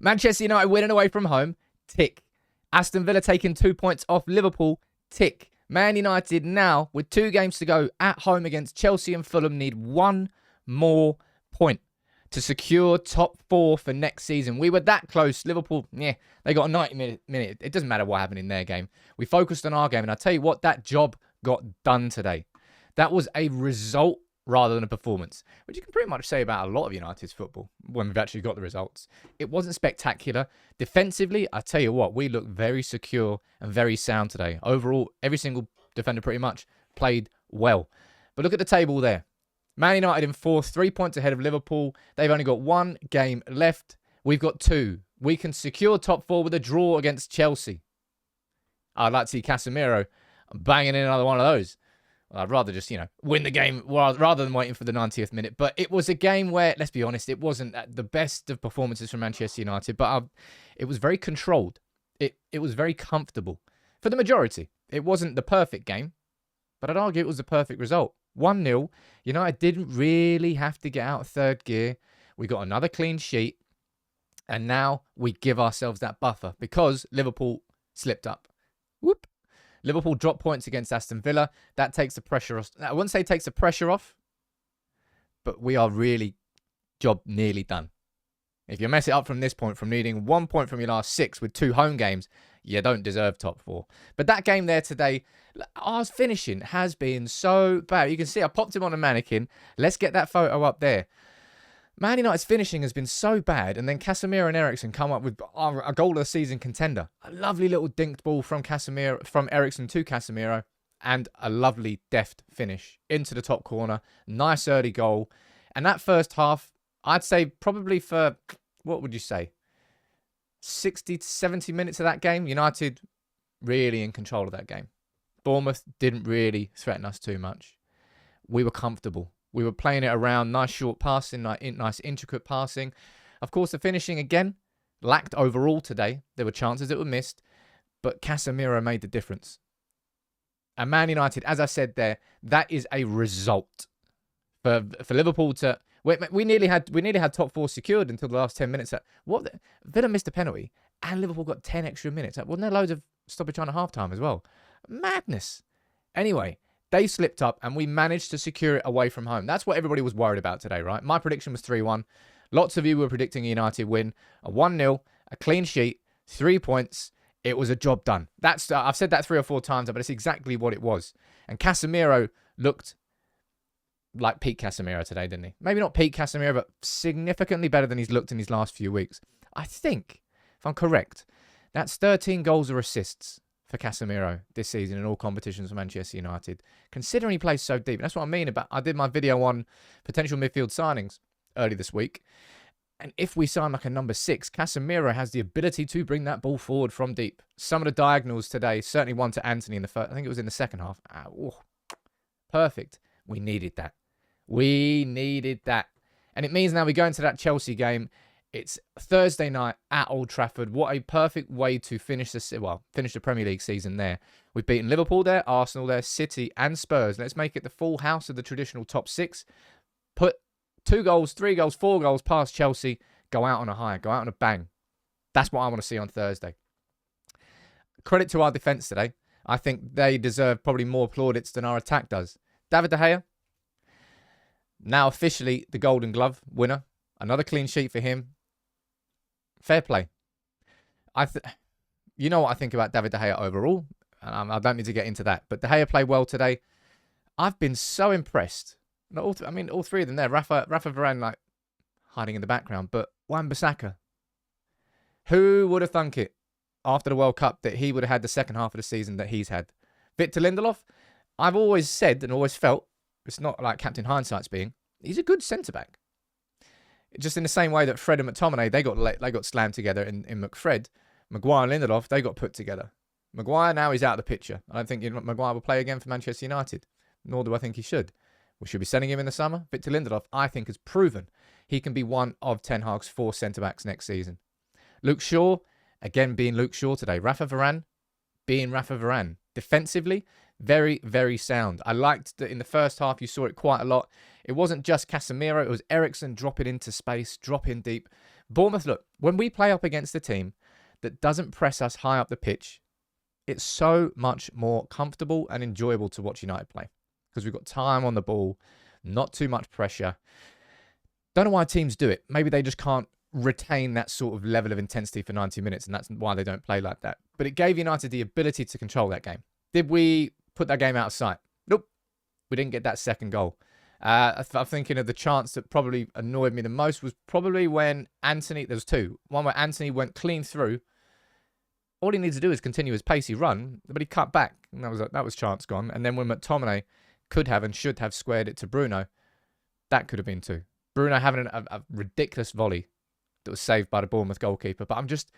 Manchester United winning away from home, tick. Aston Villa taking 2 points off Liverpool, tick. Man United now, with 2 games to go at home against Chelsea and Fulham, need 1 more point to secure top 4 for next season. We were that close. Liverpool, they got a 90-minute. It doesn't matter what happened in their game. We focused on our game, and I tell you what, that job got done today. That was a result rather than a performance, which you can pretty much say about a lot of United's football when we've actually got the results. It wasn't spectacular. Defensively, I tell you what, we looked very secure and very sound today. Overall, every single defender pretty much played well. But look at the table there. Man United in 4th, 3 points ahead of Liverpool. They've only got 1 game left. We've got 2. We can secure top 4 with a draw against Chelsea. I'd like to see Casemiro banging in another one of those. I'd rather just, win the game rather than waiting for the 90th minute. But it was a game where, let's be honest, it wasn't the best of performances from Manchester United. But it was very controlled. It was very comfortable. For the majority, it wasn't the perfect game. But I'd argue it was the perfect result. 1-0. United didn't really have to get out of third gear. We got another clean sheet. And now we give ourselves that buffer because Liverpool slipped up. Whoop. Liverpool dropped points against Aston Villa. That takes the pressure off. I wouldn't say it takes the pressure off, but we are really job nearly done. If you mess it up from this point, from needing 1 point from your last 6 with 2 home games, you don't deserve top 4. But that game there today, our finishing has been so bad. You can see I popped him on a mannequin. Let's get that photo up there. Man United's finishing has been so bad, and then Casemiro and Eriksen come up with a goal of the season contender. A lovely little dinked ball from Eriksen to Casemiro, and a lovely deft finish into the top corner. Nice early goal. And that first half, I'd say probably for, what would you say, 60 to 70 minutes of that game, United really in control of that game. Bournemouth didn't really threaten us too much. We were comfortable. We were playing it around, nice short passing, nice intricate passing. Of course, the finishing, again, lacked overall today. There were chances that were missed, but Casemiro made the difference. And Man United, as I said there, that is a result. For Liverpool to... We nearly had top 4 secured until the last 10 minutes. Villa missed a penalty, and Liverpool got 10 extra minutes. Wasn't there loads of stoppage time at half-time as well? Madness. Anyway... They slipped up, and we managed to secure it away from home. That's what everybody was worried about today, right? My prediction was 3-1. Lots of you were predicting a United win. A 1-0, a clean sheet, 3 points. It was a job done. I've said that 3 or 4 times, but it's exactly what it was. And Casemiro looked like peak Casemiro today, didn't he? Maybe not peak Casemiro, but significantly better than he's looked in his last few weeks. I think, if I'm correct, that's 13 goals or assists for Casemiro this season in all competitions for Manchester United, considering he plays so deep. And that's what I mean about, I did my video on potential midfield signings early this week. And if we sign like a number 6, Casemiro has the ability to bring that ball forward from deep. Some of the diagonals today, certainly one to Anthony in the first, I think it was in the second half. Perfect. We needed that. We needed that. And it means now we go into that Chelsea game. It's Thursday night at Old Trafford. What a perfect way to finish the Premier League season there. We've beaten Liverpool there, Arsenal there, City and Spurs. Let's make it the full house of the traditional top 6. Put 2 goals, 3 goals, 4 goals past Chelsea. Go out on a high. Go out on a bang. That's what I want to see on Thursday. Credit to our defence today. I think they deserve probably more plaudits than our attack does. David De Gea, now officially the Golden Glove winner. Another clean sheet for him. Fair play. You know what I think about David De Gea overall. And I don't need to get into that. But De Gea played well today. I've been so impressed. All 3 of them there. Rafa Varane, like, hiding in the background. But Wan-Bissaka. Who would have thunk it after the World Cup that he would have had the second half of the season that he's had? Victor Lindelof, I've always said and always felt, it's not like Captain Hindsight's being, he's a good centre-back. Just in the same way that Fred and McTominay, they got slammed together in McFred. Maguire and Lindelof, they got put together. Maguire now is out of the picture. I don't think Maguire will play again for Manchester United. Nor do I think he should. We should be sending him in the summer. Victor Lindelof, I think, has proven he can be one of Ten Hag's 4 centre-backs next season. Luke Shaw, again being Luke Shaw today. Rafa Varane, being Rafa Varane. Defensively, very, very sound. I liked that in the first half, you saw it quite a lot. It wasn't just Casemiro. It was Eriksen dropping into space, dropping deep. Bournemouth, look, when we play up against a team that doesn't press us high up the pitch, it's so much more comfortable and enjoyable to watch United play because we've got time on the ball, not too much pressure. Don't know why teams do it. Maybe they just can't retain that sort of level of intensity for 90 minutes, and that's why they don't play like that. But it gave United the ability to control that game. Did we put that game out of sight? Nope. We didn't get that second goal. I'm thinking of the chance that probably annoyed me the most was probably when Anthony, there was two. One where Anthony went clean through. All he needs to do is continue his pacey run, but he cut back, and that was chance gone. And then when McTominay could have and should have squared it to Bruno, that could have been two. Bruno having a ridiculous volley that was saved by the Bournemouth goalkeeper. But I'm just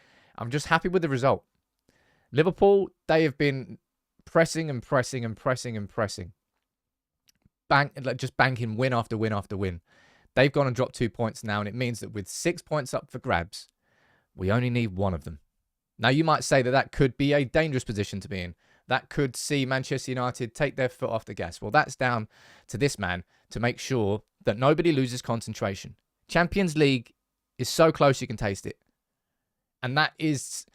happy with the result. Liverpool, they have been pressing and pressing and pressing and pressing. Just banking win after win after win. They've gone and dropped 2 points now, and it means that with 6 points up for grabs, we only need one of them. Now, you might say that could be a dangerous position to be in. That could see Manchester United take their foot off the gas. Well, that's down to this man to make sure that nobody loses concentration. Champions League is so close you can taste it. And that is...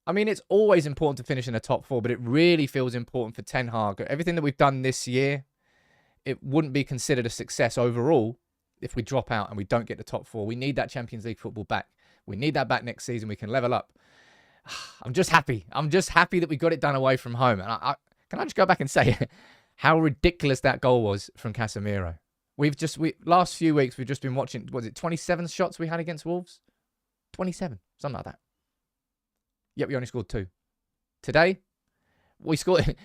I mean, it's always important to finish in the top four, but it really feels important for Ten Hag. Everything that we've done this year, it wouldn't be considered a success overall if we drop out and we don't get the top four. We need that Champions League football back. We need that back next season. We can level up. I'm just happy. I'm just happy that we got it done away from home. And can I just go back and say how ridiculous that goal was from Casemiro? Last few weeks, we've just been watching, was it 27 shots we had against Wolves? 27, something like that. Yep, we only scored 2. Today, we scored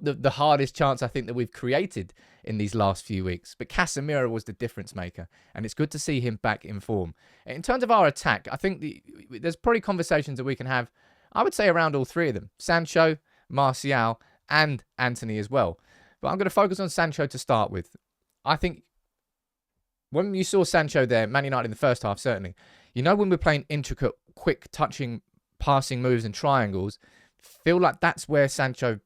the hardest chance I think that we've created in these last few weeks. But Casemiro was the difference maker, and it's good to see him back in form. In terms of our attack, I think there's probably conversations that we can have, I would say, around all three of them. Sancho, Martial, and Antony as well. But I'm going to focus on Sancho to start with. I think when you saw Sancho there, Man United in the first half, certainly, you know when we're playing intricate, quick, touching, passing moves and triangles, feel like that's where Sancho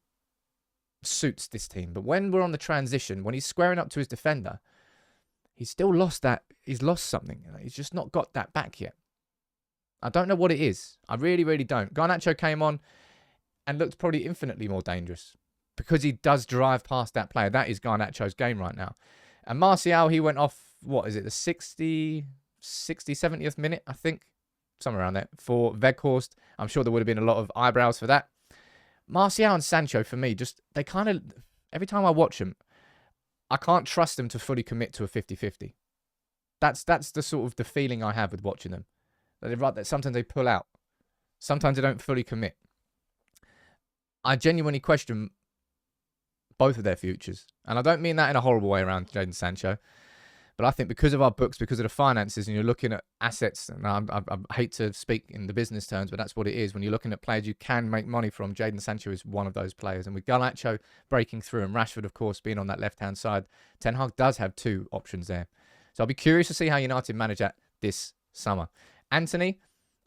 suits this team. But when we're on the transition, when he's squaring up to his defender, he's still lost that. He's lost something. He's just not got that back yet. I don't know what it is. I really, really don't. Garnacho came on and looked probably infinitely more dangerous because he does drive past that player. That is Garnacho's game right now. And Martial, he went off, what is it, the 70th minute, I think? Somewhere around there, for Weghorst. I'm sure there would have been a lot of eyebrows for that. Martial and Sancho, for me, they kind of, every time I watch them, I can't trust them to fully commit to a 50-50. That's the sort of the feeling I have with watching them. That sometimes they pull out. Sometimes they don't fully commit. I genuinely question both of their futures. And I don't mean that in a horrible way around Jadon Sancho. But I think because of our books, because of the finances, and you're looking at assets, and I hate to speak in the business terms, but that's what it is. When you're looking at players you can make money from, Jadon Sancho is one of those players. And with Garnacho breaking through and Rashford, of course, being on that left-hand side, Ten Hag does have 2 options there. So I'll be curious to see how United manage that this summer. Antony,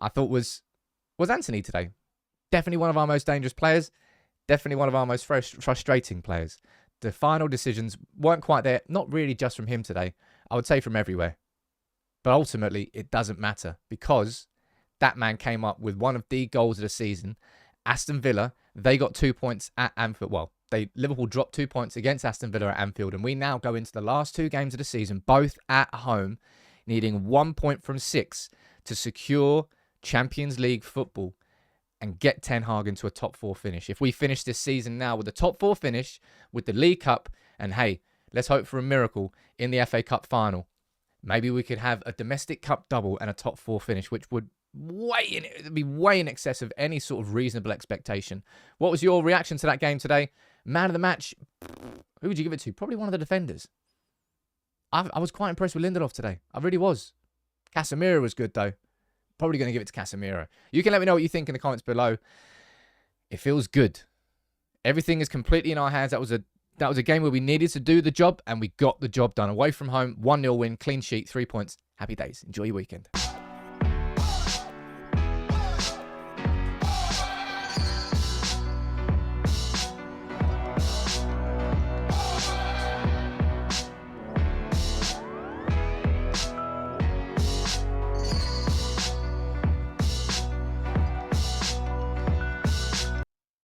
I thought was Antony today. Definitely one of our most dangerous players. Definitely one of our most frustrating players. The final decisions weren't quite there. Not really just from him today. I would say from everywhere. But ultimately, it doesn't matter because that man came up with one of the goals of the season. Aston Villa, they got 2 points at Anfield. Well, Liverpool dropped 2 points against Aston Villa at Anfield, and we now go into the last 2 games of the season, both at home, needing 1 point from 6 to secure Champions League football and get Ten Hag into a top 4 finish. If we finish this season now with a top 4 finish, with the League Cup, and hey, let's hope for a miracle in the FA Cup final. Maybe we could have a domestic cup double and a top 4 finish, which would be way in excess of any sort of reasonable expectation. What was your reaction to that game today? Man of the match, who would you give it to? Probably one of the defenders. I was quite impressed with Lindelof today. I really was. Casemiro was good, though. Probably going to give it to Casemiro. You can let me know what you think in the comments below. It feels good. Everything is completely in our hands. That was a game where we needed to do the job, and we got the job done. Away from home, 1-0 win, clean sheet, 3 points. Happy days. Enjoy your weekend.